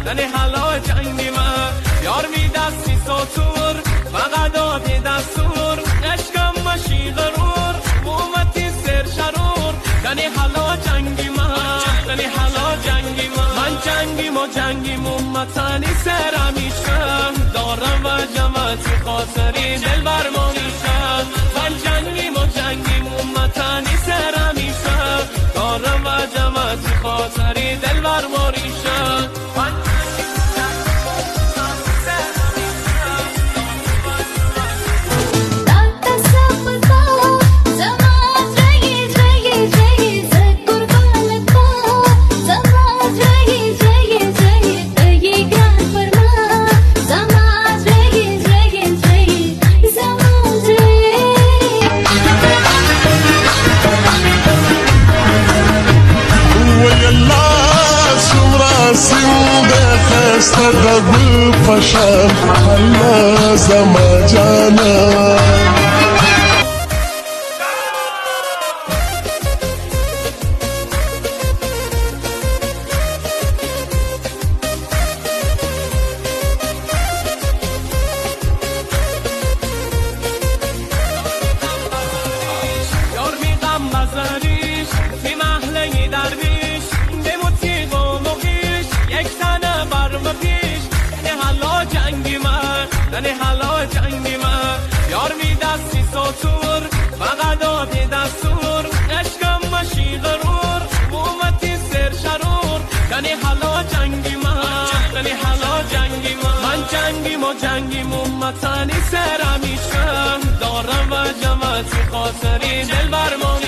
تنی حالا جنگی من یار می دستی ساتور فقط آبی دستور عشقم مشی غرور مومتی سر شرور تنی حالا جنگی من تنی حالا جنگی من جنگیم و جنگیم امتنی سرم میشم دارم و جمعتی خاطری دل بر ما میشم من جنگیم و جنگیم امتنی سرم میشم دارم و جمعتی خاطری دل بر ما میشم استغرب فشل حلا زما جانا یار میغم بزنیش بی محله درویش به موسیقی و مقیش یک تنه برم پیش تنی حالا جنگی من تنی حالا جنگی من یار می دستی ساتور فقط آبی دستور عشقم مشی غرور مومتی سر شرور تنی حالا جنگی من تنی حالا جنگی من جنگیم و جنگیم امتنی سرم میشم دارم و جمعتی خاطری دل بر ما